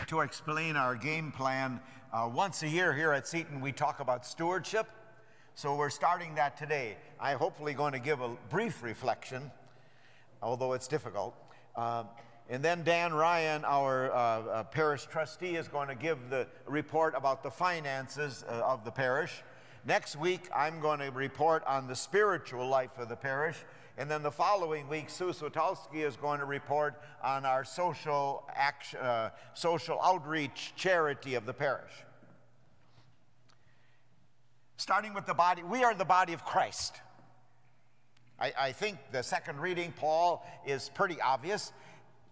to explain our game plan. Once a year here at Seton, we talk about stewardship. So we're starting that today. I'm hopefully going to give a brief reflection, although it's difficult. And then Dan Ryan, our parish trustee, is going to give the report about the finances of the parish. Next week, I'm going to report on the spiritual life of the parish. And then the following week, Sue Swatowski is going to report on our social outreach charity of the parish. Starting with the body, we are the body of Christ. I think the second reading, Paul, is pretty obvious.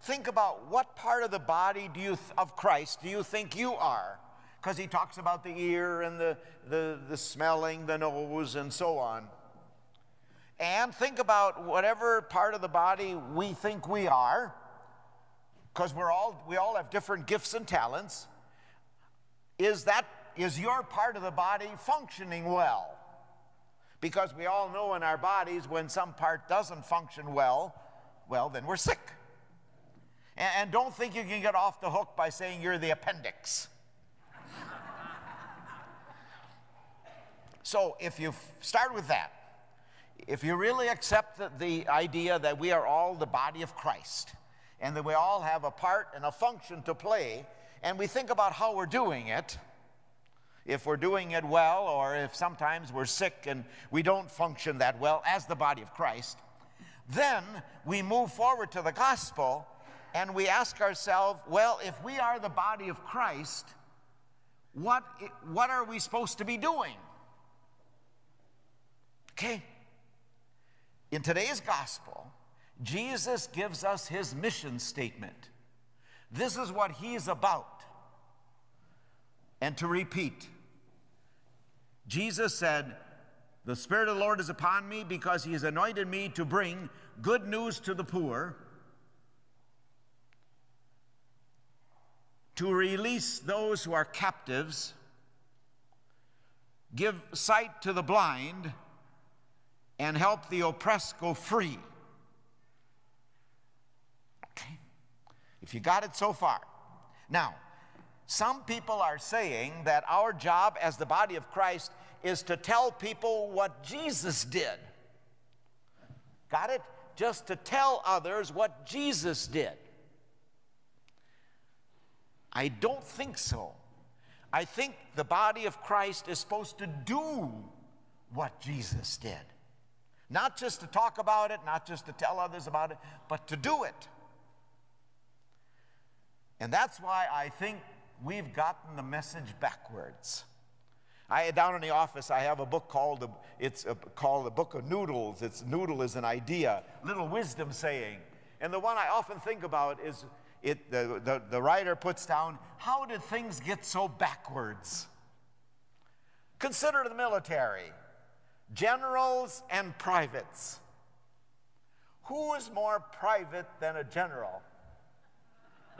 Think about what part of the body of Christ do you think you are? Because he talks about the ear and the smelling, the nose, and so on. And think about whatever part of the body we think we are, because we all have different gifts and talents. Is your part of the body functioning well? Because we all know in our bodies when some part doesn't function well, then we're sick. And don't think you can get off the hook by saying you're the appendix. So if you start with that, if you really accept the idea that we are all the body of Christ and that we all have a part and a function to play, and we think about how we're doing it, if we're doing it well or if sometimes we're sick and we don't function that well as the body of Christ, then we move forward to the gospel and we ask ourselves, well, if we are the body of Christ, what are we supposed to be doing? Okay. In today's gospel, Jesus gives us his mission statement. This is what he's about. And to repeat, Jesus said, "The Spirit of the Lord is upon me because he has anointed me to bring good news to the poor, to release those who are captives, give sight to the blind, and help the oppressed go free." Okay. If you got it so far. Now, some people are saying that our job as the body of Christ is to tell people what Jesus did. Got it? Just to tell others what Jesus did. I don't think so. I think the body of Christ is supposed to do what Jesus did. Not just to talk about it, not just to tell others about it, but to do it. And that's why I think we've gotten the message backwards. Down in the office, I have a book called the Book of Noodles. Noodle is an idea, little wisdom saying. And the one I often think about is the writer puts down, how did things get so backwards? Consider the military. Generals and privates. Who is more private than a general?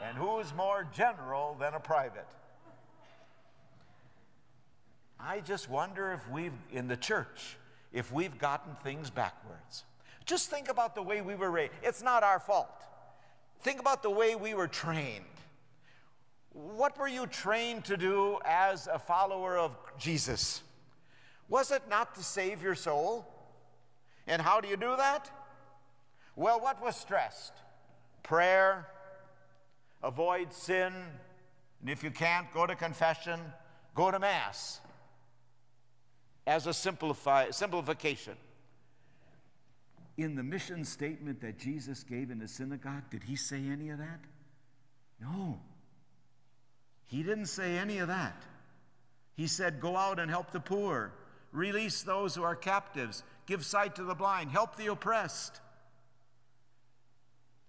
And who is more general than a private? I just wonder if in the church, if we've gotten things backwards. Just think about the way we were raised. It's not our fault. Think about the way we were trained. What were you trained to do as a follower of Jesus? Was it not to save your soul? And how do you do that? Well, what was stressed? Prayer, avoid sin, and if you can't, go to confession, go to Mass as a simplification. In the mission statement that Jesus gave in the synagogue, did he say any of that? No. He didn't say any of that. He said, go out and help the poor. Release those who are captives. Give sight to the blind. Help the oppressed.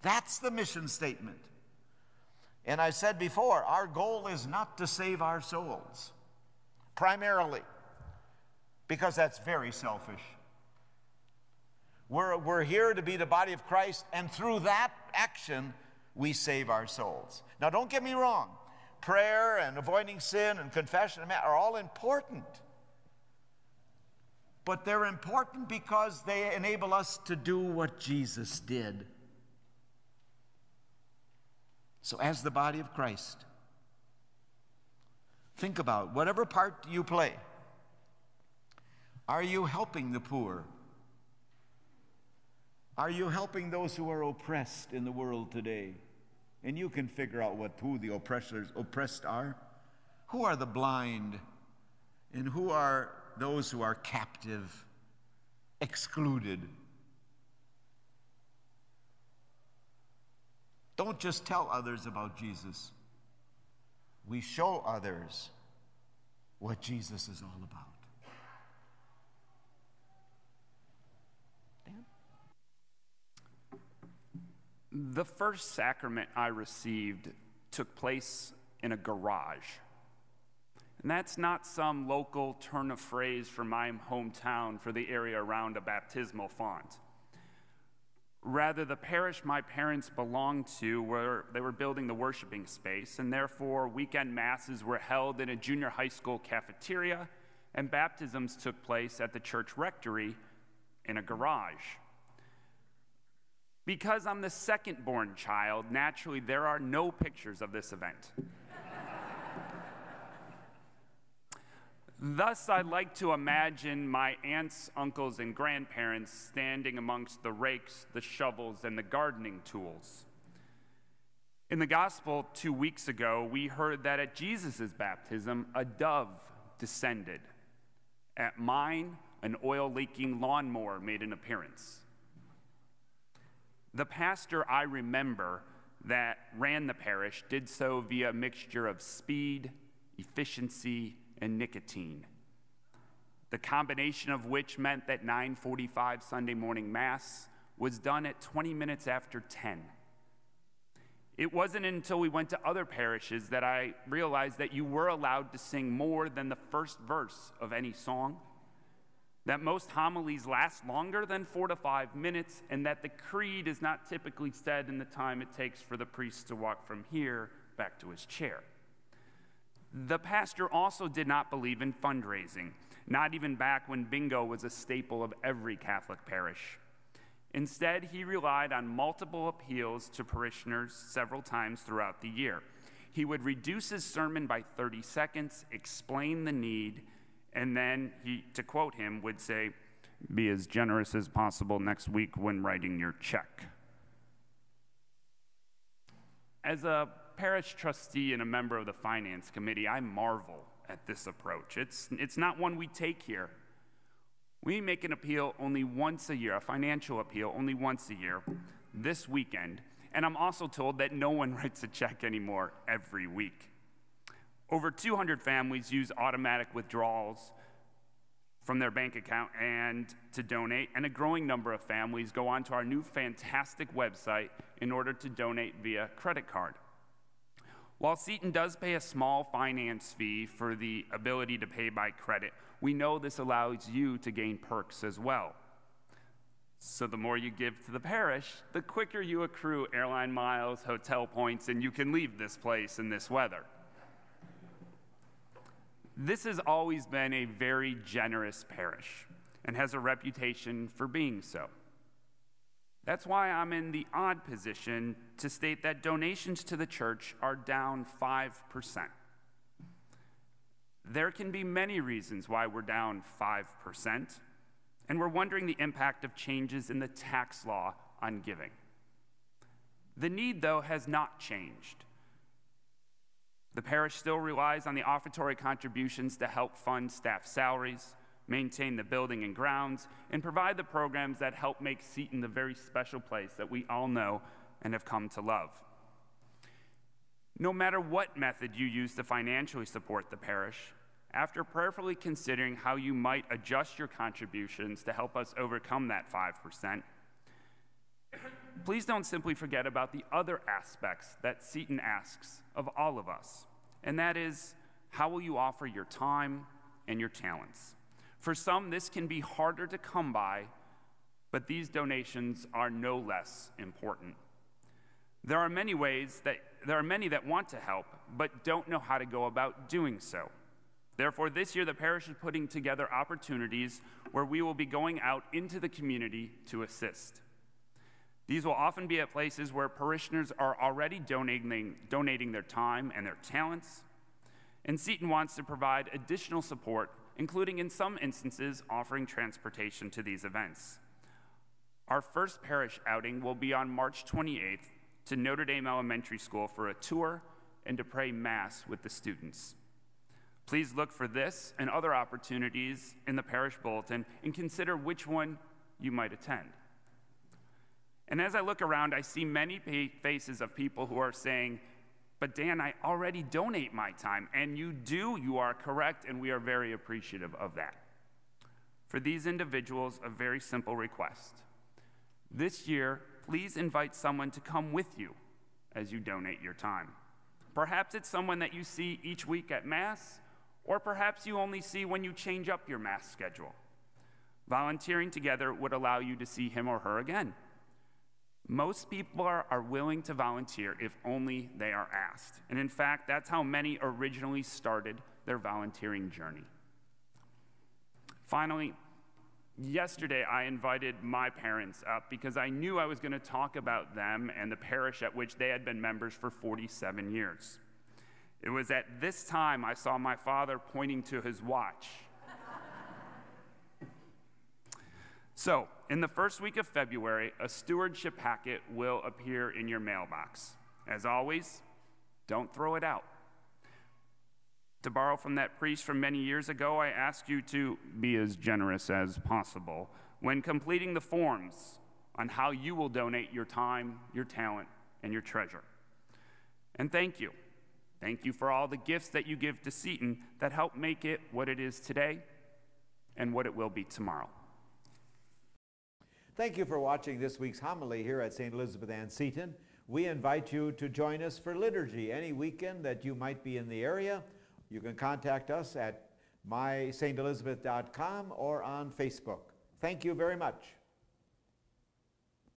That's the mission statement. And I said before, our goal is not to save our souls, primarily, because that's very selfish. We're here to be the body of Christ, and through that action, we save our souls. Now, don't get me wrong. Prayer and avoiding sin and confession are all important. But they're important because they enable us to do what Jesus did. So as the body of Christ, Think about whatever part you play. Are you helping the poor? Are you helping those who are oppressed in the world today? And you can figure out who the oppressed are. Who are the blind? And who are those who are captive, excluded? Don't just tell others about Jesus. We show others what Jesus is all about. Dan? The first sacrament I received took place in a garage. And that's not some local turn of phrase from my hometown for the area around a baptismal font. Rather, the parish my parents belonged to, they were building the worshiping space, and therefore weekend masses were held in a junior high school cafeteria, and baptisms took place at the church rectory in a garage. Because I'm the second-born child, naturally there are no pictures of this event. Thus, I like to imagine my aunts, uncles, and grandparents standing amongst the rakes, the shovels, and the gardening tools. In the gospel 2 weeks ago, we heard that at Jesus' baptism, a dove descended. At mine, an oil-leaking lawnmower made an appearance. The pastor I remember that ran the parish did so via a mixture of speed, efficiency, and nicotine, the combination of which meant that 9:45 Sunday morning Mass was done at 20 minutes after 10. It wasn't until we went to other parishes that I realized that you were allowed to sing more than the first verse of any song, that most homilies last longer than 4 to 5 minutes, and that the creed is not typically said in the time it takes for the priest to walk from here back to his chair. The pastor also did not believe in fundraising, not even back when bingo was a staple of every Catholic parish. Instead, he relied on multiple appeals to parishioners several times throughout the year. He would reduce his sermon by 30 seconds, explain the need, and then he, to quote him, would say, "Be as generous as possible next week when writing your check." As a parish trustee and a member of the finance committee, I marvel at this approach. It's not one we take here. We make an appeal only once a year, a financial appeal only once a year, this weekend, and I'm also told that no one writes a check anymore every week. Over 200 families use automatic withdrawals from their bank account and to donate, and a growing number of families go onto our new fantastic website in order to donate via credit card. While Seton does pay a small finance fee for the ability to pay by credit, we know this allows you to gain perks as well. So the more you give to the parish, the quicker you accrue airline miles, hotel points, and you can leave this place in this weather. This has always been a very generous parish and has a reputation for being so. That's why I'm in the odd position to state that donations to the church are down 5%. There can be many reasons why we're down 5%, and we're wondering the impact of changes in the tax law on giving. The need, though, has not changed. The parish still relies on the offertory contributions to help fund staff salaries, maintain the building and grounds, and provide the programs that help make Seton the very special place that we all know and have come to love. No matter what method you use to financially support the parish, after prayerfully considering how you might adjust your contributions to help us overcome that 5%, please don't simply forget about the other aspects that Seton asks of all of us, and that is, how will you offer your time and your talents? For some, this can be harder to come by, but these donations are no less important. There are many that want to help, but don't know how to go about doing so. Therefore, this year, the parish is putting together opportunities where we will be going out into the community to assist. These will often be at places where parishioners are already donating their time and their talents. And Seton wants to provide additional support, including in some instances offering transportation to these events. Our first parish outing will be on March 28th to Notre Dame Elementary School for a tour and to pray Mass with the students. Please look for this and other opportunities in the parish bulletin and consider which one you might attend. And as I look around, I see many faces of people who are saying, "But Dan, I already donate my time." And you are correct, and we are very appreciative of that. For these individuals, a very simple request. This year, please invite someone to come with you as you donate your time. Perhaps it's someone that you see each week at Mass, or perhaps you only see when you change up your Mass schedule. Volunteering together would allow you to see him or her again. Most people are willing to volunteer if only they are asked. And in fact, that's how many originally started their volunteering journey. Finally, yesterday I invited my parents up because I knew I was going to talk about them and the parish at which they had been members for 47 years. It was at this time I saw my father pointing to his watch. So, in the first week of February, a stewardship packet will appear in your mailbox. As always, don't throw it out. To borrow from that priest from many years ago, I ask you to be as generous as possible when completing the forms on how you will donate your time, your talent, and your treasure. And thank you. Thank you for all the gifts that you give to Seton that help make it what it is today and what it will be tomorrow. Thank you for watching this week's homily here at St. Elizabeth Ann Seton. We invite you to join us for liturgy any weekend that you might be in the area. You can contact us at mysaintelizabeth.com or on Facebook. Thank you very much.